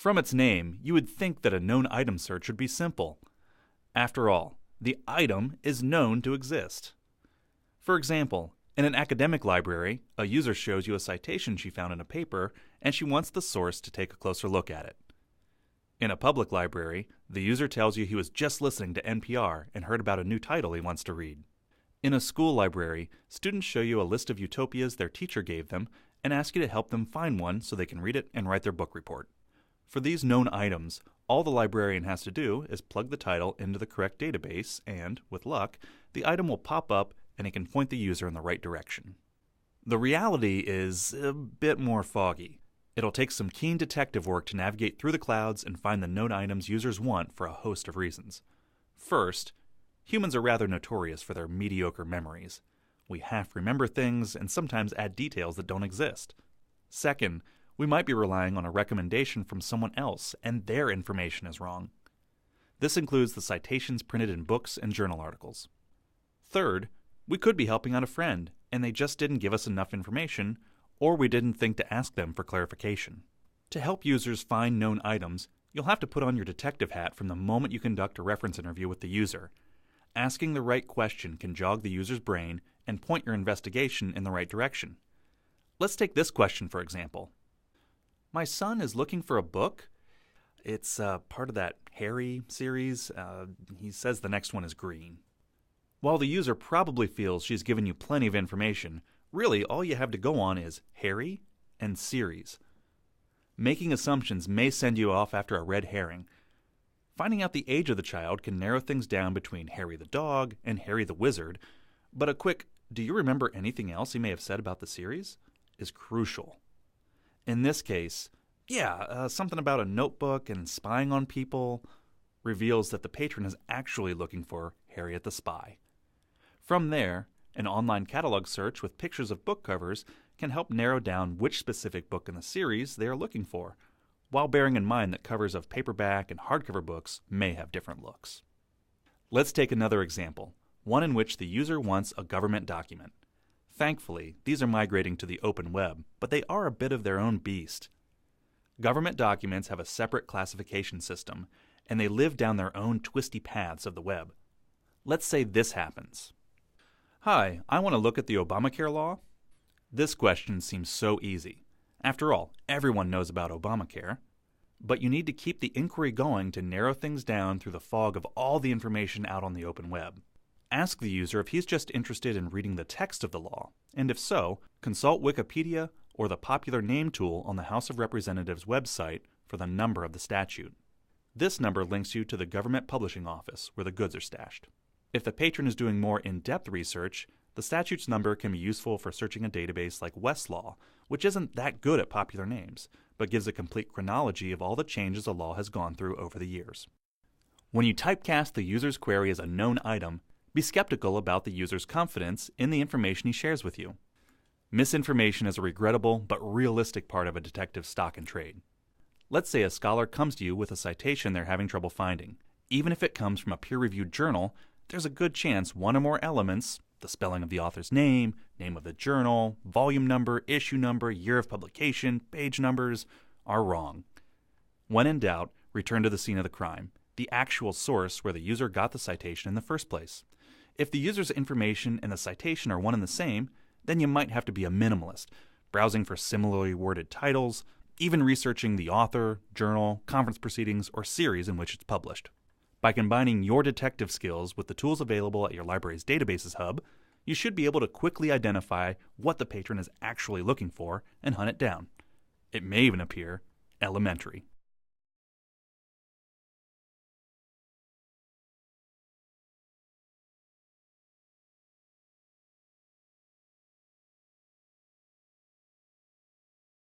From its name, you would think that a known item search would be simple. After all, the item is known to exist. For example, in an academic library, a user shows you a citation she found in a paper and she wants the source to take a closer look at it. In a public library, the user tells you he was just listening to NPR and heard about a new title he wants to read. In a school library, students show you a list of utopias their teacher gave them and ask you to help them find one so they can read it and write their book report. For these known items, all the librarian has to do is plug the title into the correct database and, with luck, the item will pop up and it can point the user in the right direction. The reality is a bit more foggy. It'll take some keen detective work to navigate through the clouds and find the known items users want for a host of reasons. First, humans are rather notorious for their mediocre memories. We half remember things and sometimes add details that don't exist. Second, we might be relying on a recommendation from someone else and their information is wrong. This includes the citations printed in books and journal articles. Third, we could be helping out a friend and they just didn't give us enough information, or we didn't think to ask them for clarification. To help users find known items, you'll have to put on your detective hat from the moment you conduct a reference interview with the user. Asking the right question can jog the user's brain and point your investigation in the right direction. Let's take this question for example. My son is looking for a book. It's part of that Harry series. He says the next one is green. While the user probably feels she's given you plenty of information, really all you have to go on is Harry and series. Making assumptions may send you off after a red herring. Finding out the age of the child can narrow things down between Harry the dog and Harry the wizard, but a quick, do you remember anything else he may have said about the series, is crucial. In this case, something about a notebook and spying on people reveals that the patron is actually looking for Harriet the Spy. From there, an online catalog search with pictures of book covers can help narrow down which specific book in the series they are looking for, while bearing in mind that covers of paperback and hardcover books may have different looks. Let's take another example, one in which the user wants a government document. Thankfully, these are migrating to the open web, but they are a bit of their own beast. Government documents have a separate classification system, and they live down their own twisty paths of the web. Let's say this happens. Hi, I want to look at the Obamacare law. This question seems so easy. After all, everyone knows about Obamacare. But you need to keep the inquiry going to narrow things down through the fog of all the information out on the open web. Ask the user if he's just interested in reading the text of the law, and if so, consult Wikipedia or the popular name tool on the House of Representatives website for the number of the statute. This number links you to the government publishing office where the goods are stashed. If the patron is doing more in-depth research, the statute's number can be useful for searching a database like Westlaw, which isn't that good at popular names, but gives a complete chronology of all the changes a law has gone through over the years. When you typecast the user's query as a known item, be skeptical about the user's confidence in the information he shares with you. Misinformation is a regrettable but realistic part of a detective's stock and trade. Let's say a scholar comes to you with a citation they're having trouble finding. Even if it comes from a peer-reviewed journal, there's a good chance one or more elements, the spelling of the author's name of the journal, volume number, issue number, year of publication, page numbers, are wrong. When in doubt, return to the scene of the crime, the actual source where the user got the citation in the first place. If the user's information and the citation are one and the same, then you might have to be a minimalist, browsing for similarly worded titles, even researching the author, journal, conference proceedings, or series in which it's published. By combining your detective skills with the tools available at your library's databases hub, you should be able to quickly identify what the patron is actually looking for and hunt it down. It may even appear elementary.